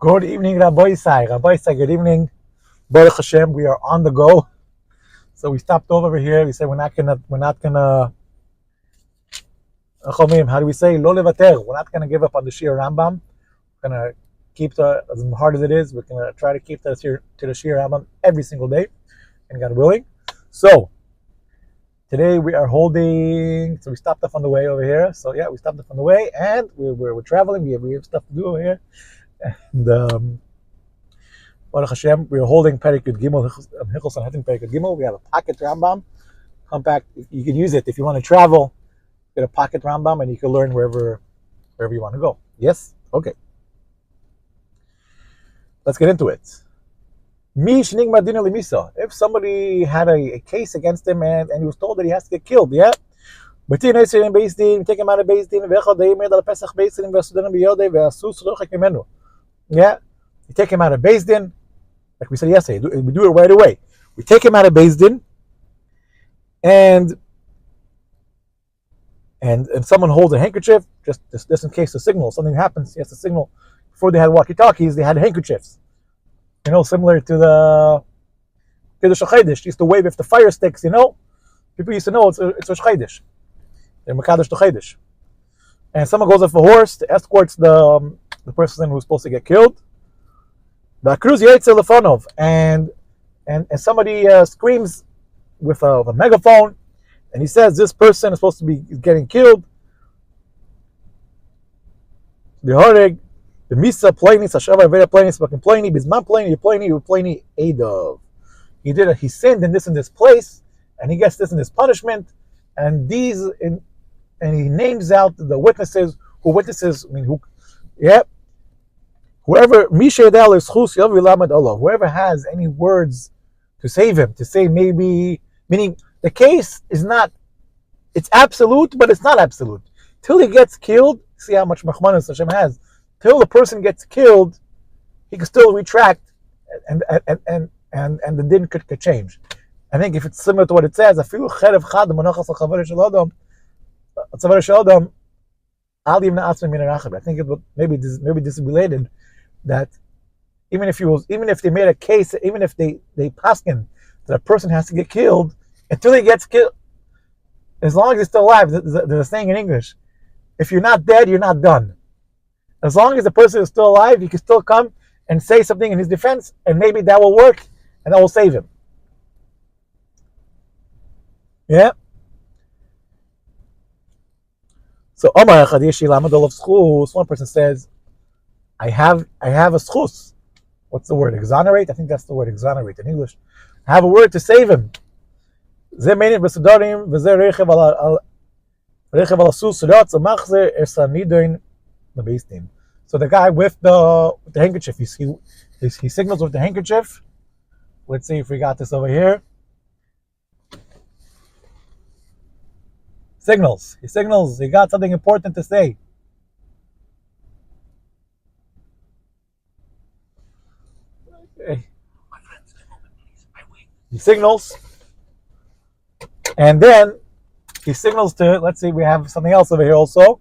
Good evening, Rabbi Isai. Rabbi Isai, good evening. Baruch Hashem, we are on the go. So we stopped over here. We said we're not gonna, how do we say? Lo levater. We're not gonna give up on the Shir Rambam. We're gonna keep as hard as it is. We're gonna try to keep to the Shir Rambam every single day, and God willing. So today we are holding. So we stopped off on the way over here. So yeah, we stopped off on the way, and we're traveling. We have stuff to do over here. And Baruch Hashem, we are holding Perikut Gimel, Hichel Sanhedrin Perikut Gimel. We have a pocket Rambam. Compact. You can use it if you want to travel. Get a pocket Rambam, and you can learn wherever you want to go. Yes? Okay. Let's get into it. If somebody had a case against him and he was told that he has to get killed, yeah? Take him out of Beis Din. Yeah? You take him out of Beis Din. Like we said yesterday, we do it right away. We take him out of Beis Din, and someone holds a handkerchief, just in case the signal, something happens, he has to signal. Before they had walkie-talkies, they had handkerchiefs. Similar to the Rosh Chodesh. Used to wave if the fire sticks, People used to know it's Rosh Chodesh. They're Mekadosh Chodesh. And someone goes off a horse to escort the person who's supposed to get killed. And somebody screams with a megaphone, and he says this person is supposed to be getting killed. The Horeg, the Misa Plainis, Hashava Veda Plainis, Bakin Plaini, Bisman Plaini, Plaini Eidov. He sinned in this place, and he gets this in his punishment, and he names out the witnesses, whoever has any words to save him, to say maybe, meaning the case is not, it's absolute, but it's not absolute. Till he gets killed, see how much Machmanas Hashem has. Till the person gets killed, he can still retract, and the din could change. I think if it's similar to what it says, I think maybe this is related, that even if they made a case, even if they paskin that a person has to get killed, until he gets killed, as long as he's still alive, there's a saying in English, if you're not dead, you're not done. As long as the person is still alive, you can still come and say something in his defense, and maybe that will work, and that will save him. Yeah? So Omar Chadishi Lamadol of schus, one person says, I have a schus. What's the word? Exonerate? I think that's the word, exonerate in English. I have a word to save him. So the guy with the handkerchief, he signals with the handkerchief. Let's see if we got this over here. Signals. He signals. He got something important to say. Okay. He signals. And then he signals to, let's see, we have something else over here also.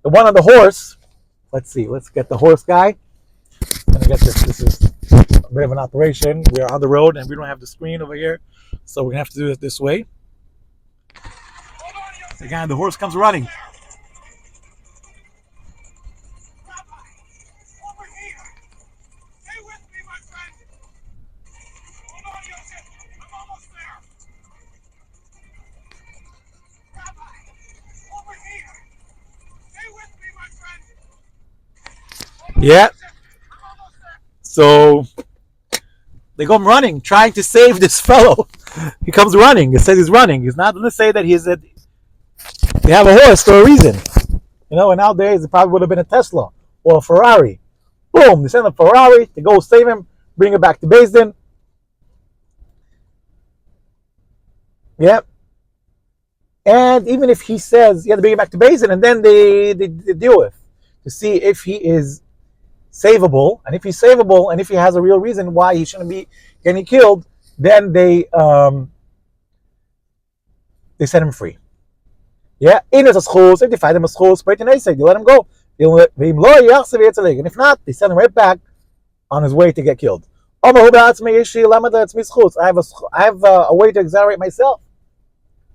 The one on the horse. Let's see. Let's get the horse guy. I'm going to get this. This is a bit of an operation. We are on the road and we don't have the screen over here. So we're going to have to do it this way. The guy on the horse comes running. Yeah. So they go running, trying to save this fellow. He comes running. It says he's running. He's not going to say that they have a horse for a reason. And nowadays it probably would have been a Tesla or a Ferrari. Boom, they send a Ferrari to go save him, bring him back to Beis Din. Yep. And even if he says you have to bring him back to Beis Din, and then they deal with to see if he is savable, and if he's savable, and if he has a real reason why he shouldn't be getting killed, then they set him free. Yeah, if they find him a schus, you let him go. And if not, they send him right back on his way to get killed. I have a way to exonerate myself.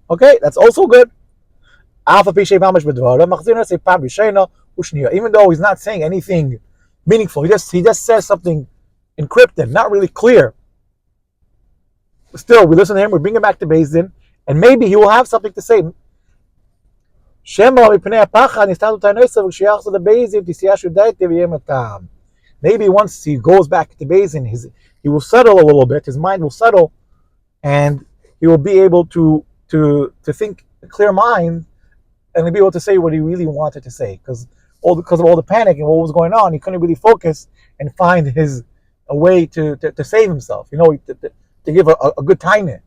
Okay, that's also good. Even though he's not saying anything meaningful, he just says something encrypted, not really clear. Still, we listen to him, we bring him back to Beis Din, and maybe he will have something to say. Maybe once he goes back to Beis Din, he will settle a little bit, his mind will settle, and he will be able to think a clear mind, and be able to say what he really wanted to say, because of all the panic and what was going on, he couldn't really focus and find a way to save himself, to give a good timing.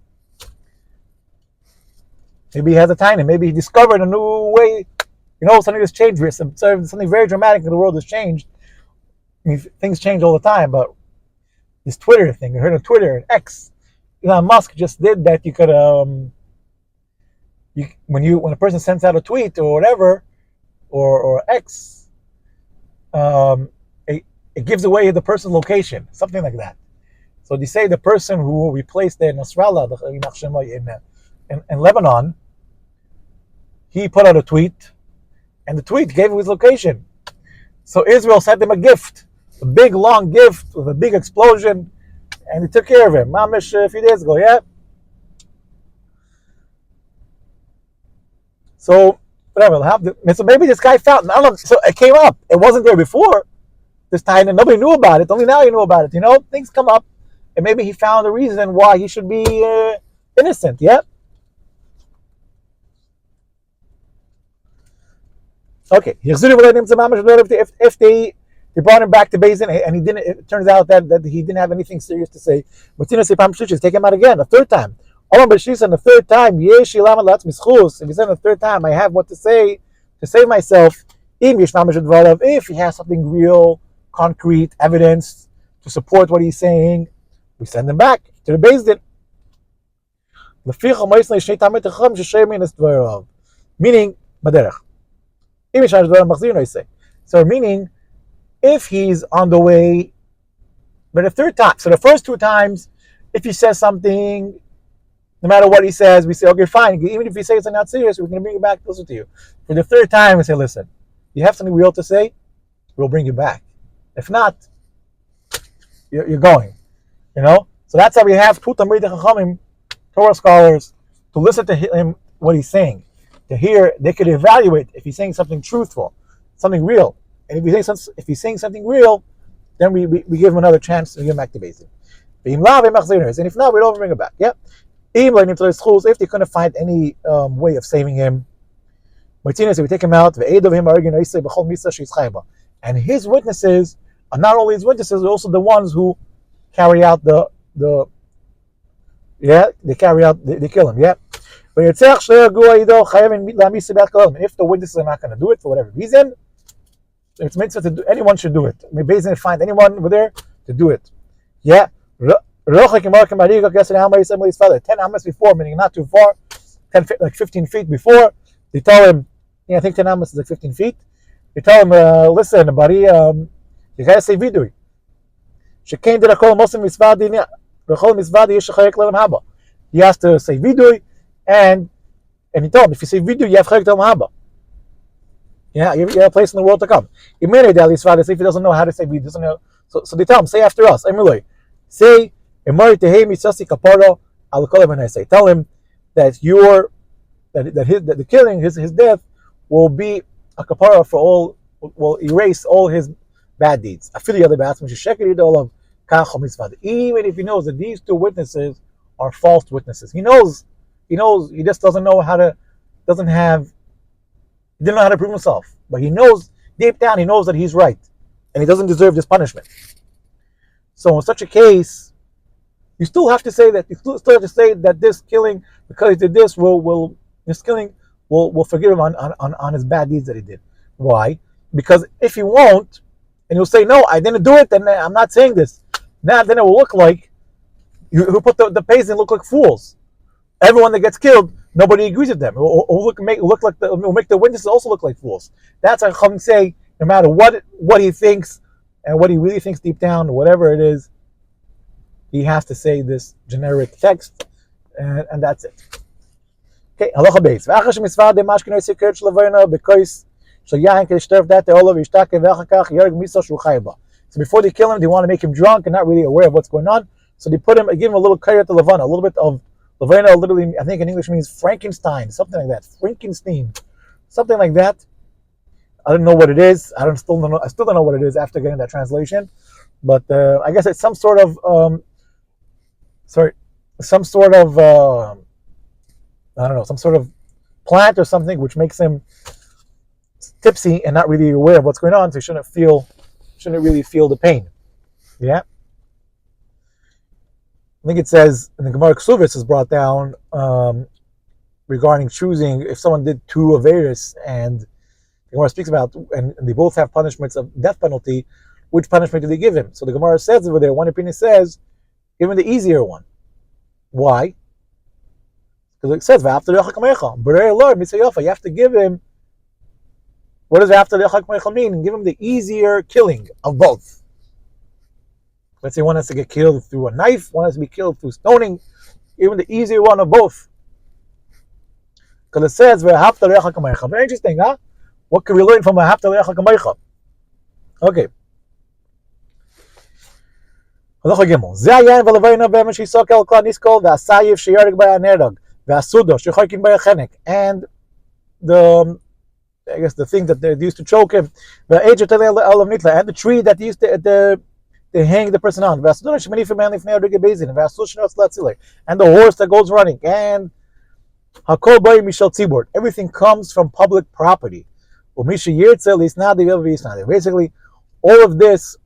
Maybe he has a timing. Maybe he discovered a new way. Something has changed. Something very dramatic in the world has changed. I mean, things change all the time, but this Twitter thing, I heard on Twitter, X, Elon Musk just did that. You could, when a person sends out a tweet or whatever, or X, it gives away the person's location, something like that. So they say the person who replaced the Nasrallah in Lebanon, he put out a tweet, and the tweet gave him his location. So Israel sent him a gift, a big long gift with a big explosion, and they took care of him. Mamish a few days ago, yeah. So whatever, so maybe this guy found. I don't know. So it came up. It wasn't there before this time, and nobody knew about it. Only now you know about it. Things come up, and maybe he found a reason why he should be innocent. Yeah. Okay. If they brought him back to Beis Din and he didn't, it turns out that he didn't have anything serious to say. Take him out again a third time. And the third time, if he said the third time, I have what to say to save myself. If he has something real, concrete evidence to support what he's saying, we send him back to the Beis Din. Meaning, so meaning, if he's on the way, but the third time, so the first two times, if he says something, no matter what he says, we say, okay, fine. Even if he says something not serious, we're going to bring you back closer to you. For the third time, we say, listen, you have something real to say, we'll bring you back. If not, you're going. So that's how we have Torah scholars to listen to him, what he's saying. To hear, they could evaluate if he's saying something truthful, something real. And if he's saying something real, then we give him another chance to give him back to Beis Din. And if not, we don't bring him back. Yep. If they couldn't find any way of saving him, we take him out. And his witnesses are not only his witnesses, they're also the ones who carry out they kill him. Yeah. If the witnesses are not going to do it for whatever reason, it's mitzvah to do. Anyone should do it. Beis Din find anyone over there to do it. Yeah. 10 amas before, meaning not too far, 15 feet before, they tell him, I think 10 amas is like 15 feet. They tell him, listen, buddy, you gotta say vidui. He has to say vidui, and he told him, if you say vidui, you have chayek tel mahaba. Yeah, you have a place in the world to come. If he doesn't know how to say vidui, doesn't know, so they tell him, say after us. Say, tell him that the killing, his death, will be a kapara for all, will erase all his bad deeds. Even if he knows that these two witnesses are false witnesses, he knows, he just doesn't know how to, he didn't know how to prove himself, but he knows deep down, he knows that he's right, and he doesn't deserve this punishment. So in such a case, you still have to say that. You still have to say that this killing, because he did this, will forgive him on his bad deeds that he did. Why? Because if he won't, and he'll say, no, I didn't do it, then I'm not saying this. Now, then it will look like who put the Beis Din look like fools. Everyone that gets killed, nobody agrees with them. It will make the witnesses also look like fools. That's how Chachamim say, no matter what he thinks and what he really thinks deep down, whatever it is, he has to say this generic text, and that's it. Okay, halacha beis. V'achar shemisvar de mashkin oisei kirch levoyna bekois shayayin k'ishterf dat te'olo v'ishtake v'achakach yerg miso shu chayba. So before they kill him, they want to make him drunk and not really aware of what's going on. So they give him a little kayat to levana, a little bit of levoyna. Literally, I think in English means Frankenstein, something like that. Frankenstein, something like that. I don't know what it is. I still don't know what it is after getting that translation. But I guess it's some sort of I don't know, some sort of plant or something which makes him tipsy and not really aware of what's going on, so he shouldn't really feel the pain. Yeah? I think it says, in the Gemara Ksuvis is brought down regarding choosing, if someone did two Averis, and the Gemara speaks about, and they both have punishments of death penalty, which punishment do they give him? So the Gemara says over there, one opinion says, give him the easier one. Why? Because it says, you have to give him, what does V'after mean? Give him the easier killing of both. Let's say one has to get killed through a knife, one has to be killed through stoning, even the easier one of both. Because it says, very interesting, huh? What can we learn from V'after? Okay. הלכה ג' זה היין ולביינו באמן שיסוק אל כלל ניסקול והסייף שיורג בה הנרג והסודו שחוקים בה החנק, and the thing that they used to choke him, and the tree that they used to hang the person on, and the horse that goes running, and everything comes from public property. Basically, all of this,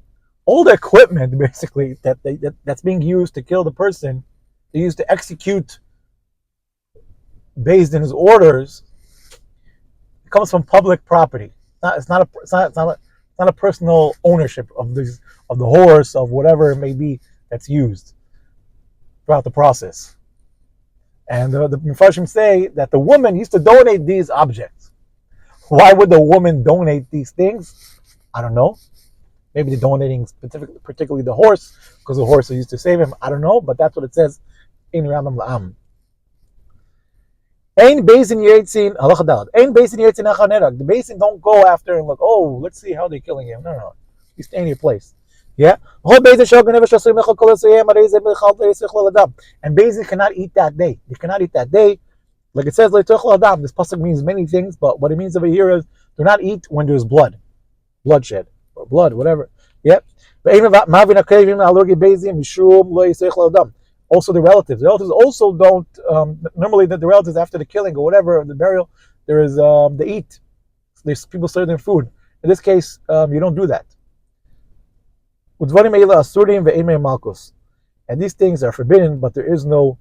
all the equipment basically that's being used to kill the person, they used to execute based in his orders, it comes from public property. It's not a personal ownership of the horse, of whatever it may be that's used throughout the process. And the Mefarshim say that the woman used to donate these objects. Why would the woman donate these things? I don't know. Maybe they're donating particularly the horse, because the horse is used to save him. I don't know, but that's what it says in Rambam La'am. Ein Bezin Yetzin, halacha dalad. Ein Bezin Yetzin Acha Nerag. The Bezin don't go after and look, oh, let's see how they're killing him. No. You stay in your place. Yeah? And Bezin cannot eat that day. They cannot eat that day. Like it says, this pasuk means many things, but what it means over here is, do not eat when there's bloodshed. Or blood, whatever. Yep. Also the relatives. The relatives also don't, normally the relatives after the killing or whatever, the burial, there is, they eat. There's people serve them food. In this case, you don't do that. And these things are forbidden, but there is no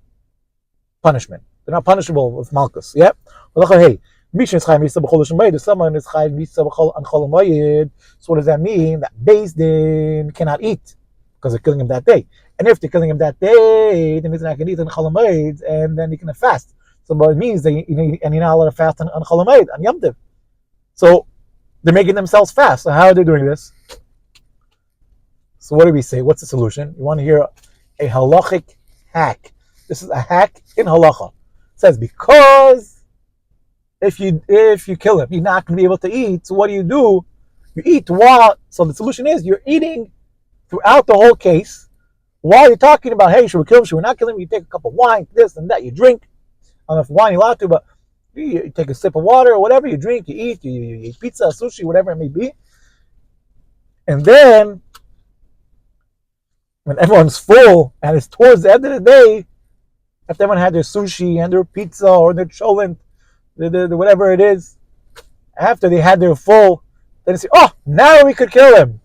punishment. They're not punishable with malchus. Yep. Someone is chai misa on chol moed. So what does that mean? That Beis Din cannot eat because they're killing him that day. And if they're killing him that day, then he's not going to eat on chol moed, and then he can fast. So what it means that you're not allowed to fast on chol moed, on Yom Tov. So they're making themselves fast. So how are they doing this? So what do we say? What's the solution? You want to hear a halachic hack. This is a hack in halacha. It says because if you kill him, you're not going to be able to eat. So what do? You eat while. So the solution is you're eating throughout the whole case while you're talking about, hey, should we kill him? Should we not kill him? You take a cup of wine, this and that. You drink. I don't know if wine you're allowed to, but you take a sip of water or whatever. You drink, you eat, you eat pizza, sushi, whatever it may be. And then when everyone's full and it's towards the end of the day, after everyone had their sushi and their pizza or their cholent, the whatever it is, after they had their full, then they say, oh, now we could kill him.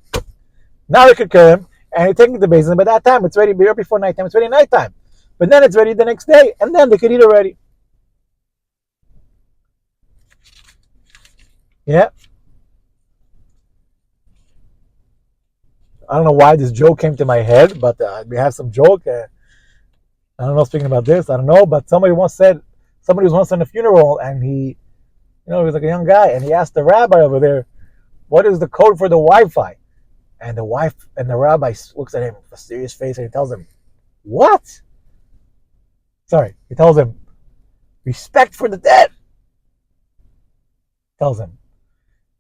And you're taking the basin, but that time it's ready before nighttime, it's ready nighttime. But then it's ready the next day, and then they could eat already. Yeah. I don't know why this joke came to my head, but we have some joke. I don't know, speaking about this, I don't know, but somebody was once in a funeral, and he was like a young guy, and he asked the rabbi over there, what is the code for the Wi-Fi? And the wife and the rabbi looks at him with a serious face and he tells him, "What?" Sorry, he tells him, "Respect for the dead." Tells him.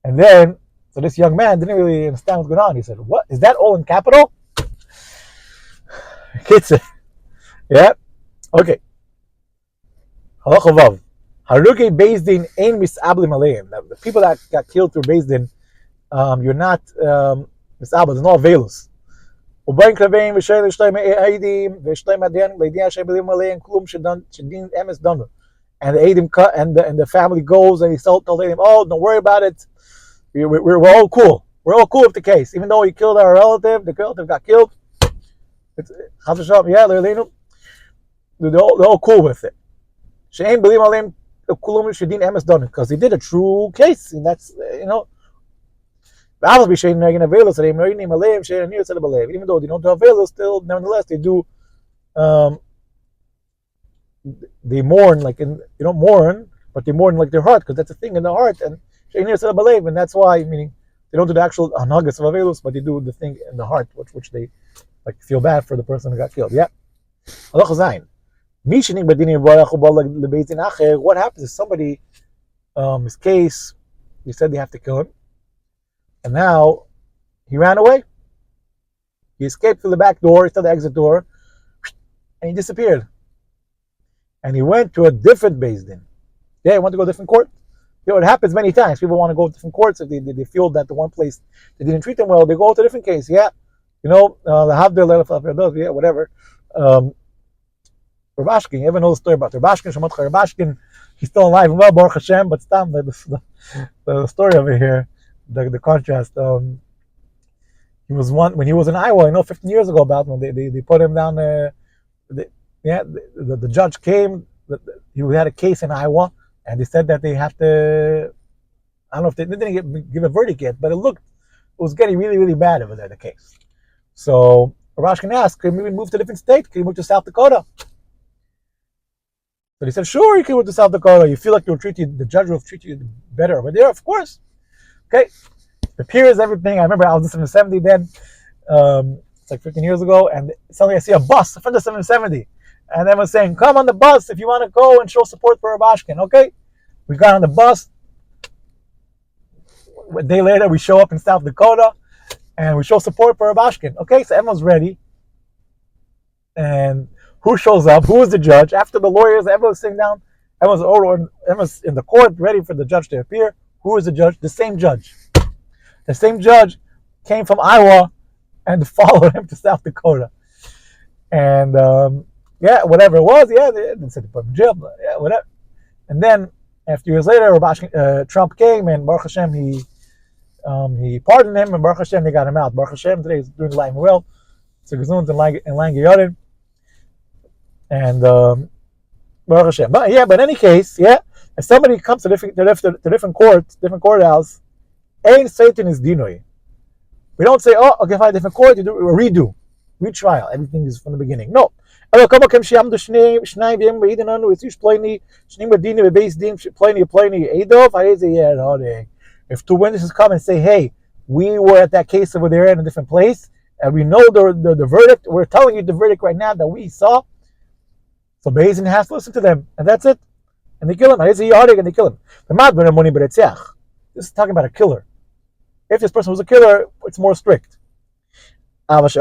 And then, so this young man didn't really understand what's going on. He said, "What? Is that all in capital?" Kids, yeah? Okay. Halacha Vav. Haruge Bezdin ein misablim aleim. The people that got killed through Bezdin, you're not misabel. There's no avelus. ובין כלבים ושל ושתיים העדים ושתיים הדין לידיעה שבלים עליהם כלום שדין אמס דנו. And the Adim cut, and the family goes and he told them, "Oh, don't worry about it. We're all cool. We're all cool with the case, even though he killed our relative. The relative got killed. It's yeah, they're all cool with it. She'ain believe alim kulum shedin emes done because he did a true case, and that's Even though they don't have available, still nevertheless they do. They mourn like they don't mourn, but they mourn like their heart because that's a thing in the heart, and that's why meaning they don't do the actual anagas of avelus, but they do the thing in the heart, which they like feel bad for the person who got killed. Yeah. What happens if somebody, his case, you said they have to kill him, and now he ran away. He escaped through the back door, he saw the exit door, and he disappeared. And he went to a different Beis Din. Yeah, he wanted to go to a different court. It happens many times. People want to go to different courts if they feel that the one place they didn't treat them well, they go to a different case. Yeah, the Havdil, yeah, whatever. Rabashkin, you ever know the story about Rabashkin? He's still alive and well, Baruch Hashem, but Stam, the story over here, the contrast. He was when he was in Iowa, 15 years ago, about when they put him down. The judge came. He had a case in Iowa, and they said that they have to. I don't know if they didn't give a verdict yet, but it was getting really, really bad over there, the case. So Rabashkin asked, "Can we move to a different state? Can we move to South Dakota?" So they said, "Sure, you can move to South Dakota. You feel like the judge will treat you better over there, of course." Okay, the peers, everything. I remember I was in 770 then. It's like 15 years ago, and suddenly I see a bus in front of 770. And then was saying, "Come on the bus if you want to go and show support for Rabashkin." Okay, we got on the bus. A day later, we show up in South Dakota, and we show support for Rabashkin. Okay, so everyone's ready. And who shows up? Who is the judge? After the lawyers, everyone's sitting down. Everyone's in the court, ready for the judge to appear. Who is the judge? The same judge. The same judge came from Iowa and followed him to South Dakota. And yeah, whatever it was, yeah, they said to put him in jail, yeah, whatever. And then, after years later, Trump came, and Baruch Hashem, he pardoned him, and Baruch Hashem, they got him out. Baruch Hashem, today he's doing life well. So gesund in Lang and Baruch Hashem. But yeah, but in any case, yeah, if somebody comes to different courthouse, ain't Satan is dinoi. We don't say, "Oh, okay, fine, different court, you do a redo, retrial. Everything is from the beginning." No. If two witnesses come and say, "Hey, we were at that case over there in a different place, and we know the verdict. We're telling you the verdict right now that we saw." So Beis Din has to listen to them, and that's it. And they kill him. And they kill him. This is talking about a killer. If this person was a killer, it's more strict. But if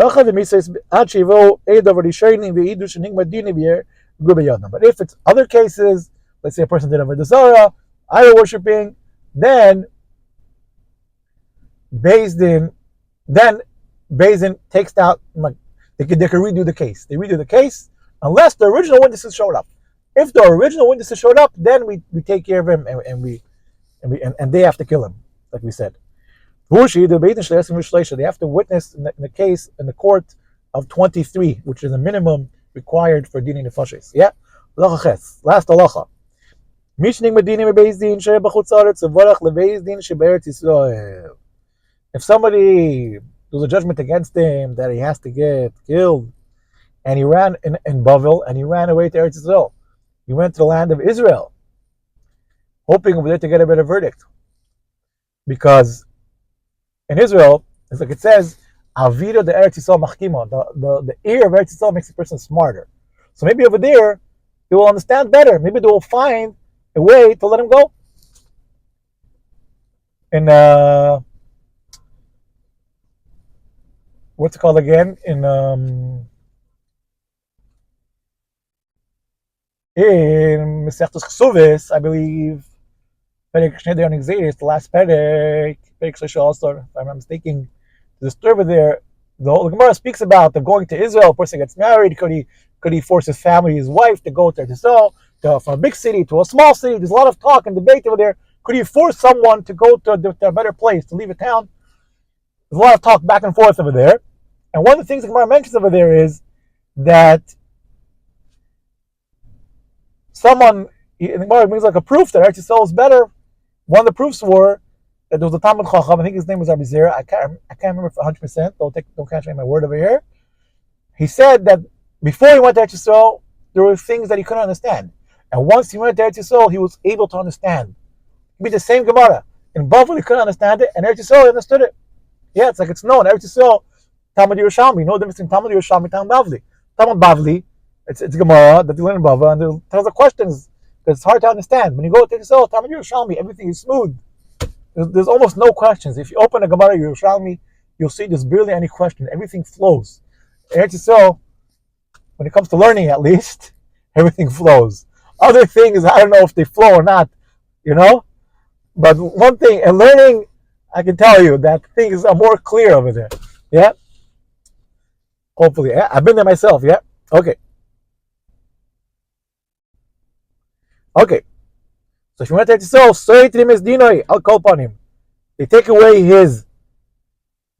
it's other cases, let's say a person did avodah zarah, idol worshiping, then Beis Din takes out, like they can redo the case. They redo the case unless the original witnesses showed up. If the original witnesses showed up, then we take care of him and they have to kill him, like we said. They have to witness in the case in the court of 23, which is the minimum required for dining nefashis. Yeah, last halacha. If somebody there's a judgment against him that he has to get killed, and he ran in Bavel and he ran away to Eretz Yisrael, he went to the land of Israel, hoping over there to get a better verdict, because in Israel, it's like it says, Avira the Eretz Yisrael machkima. The ear of Eretz Yisrael makes a person smarter. So maybe over there they will understand better. Maybe they will find a way to let him go. In what's it called again? In Masechtas Chsuvis, I believe, Perek Shnei Dayanim Gzeiros, the last Perek Shlosh also, if I'm not mistaken, the story over there, the whole Gemara speaks about them going to Israel. A person gets married. Could he force his family, his wife, to go to Israel, from a big city to a small city? There's a lot of talk and debate over there. Could he force someone to go to a better place, to leave a town? There's a lot of talk back and forth over there. And one of the things the Gemara mentions over there is that someone, the Gemara brings like a proof that Eretz Yisrael is better. One of the proofs were that there was a Talmud Chacham, I think his name was Rabbi Zera, I can't remember for 100%, don't catch me my word over here. He said that before he went to Eretz Yisrael, there were things that he couldn't understand. And once he went to Eretz Yisrael, he was able to understand. It'd be the same Gemara. In Bavel, he couldn't understand it, and Eretz Yisrael, he understood it. Yeah, it's like it's known. Eretz Yisrael, Talmud Yerushalmi, no difference between Talmud Yerushalmi and Talmud Bavli. Talmud Bavli, it's Gemara that they learn in Bava, and it tells the questions that it's hard to understand. When you go to Yisrael, Talmud Yerushalmi, everything is smooth. There's almost no questions. If you open a Gemara Yerushalmi, you'll see there's barely any question. Everything flows. Eretz Yisrael, when it comes to learning at least, everything flows. Other things, I don't know if they flow or not, But one thing, in learning, I can tell you that things are more clear over there. Yeah? Hopefully. Yeah? I've been there myself, yeah? Okay. So if you want to say, I'll call upon him. They take away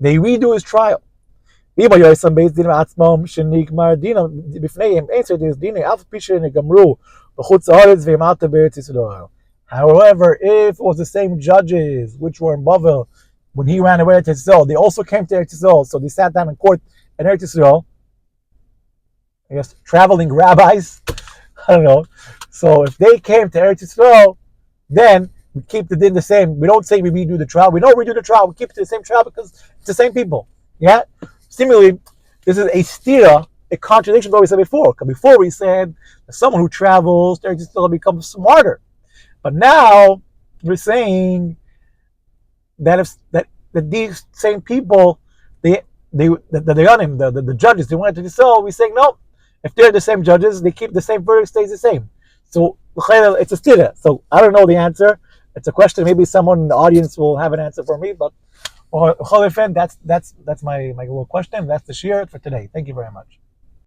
they redo his trial. However, if it was the same judges which were in Bavel when he ran away to Eretz Yisrael, they also came to Eretz Yisrael, so they sat down in court in Eretz Yisrael. I guess traveling rabbis, I don't know. So if they came to Eretz Yisrael, then we keep the din the same. We don't say we redo the trial. We don't redo the trial. We keep it to the same trial because it's the same people. Yeah? Similarly, this is a stira, a contradiction to what we said before. Because before we said that someone who travels to Eretz Yisrael becomes smarter. But now we're saying that these same people, the judges, they wanted to sell. We're saying no. If they're the same judges, they keep the same verdict, stays the same. So it's a stira. So I don't know the answer. It's a question. Maybe someone in the audience will have an answer for me. But that's my little question. That's the shir for today. Thank you very much.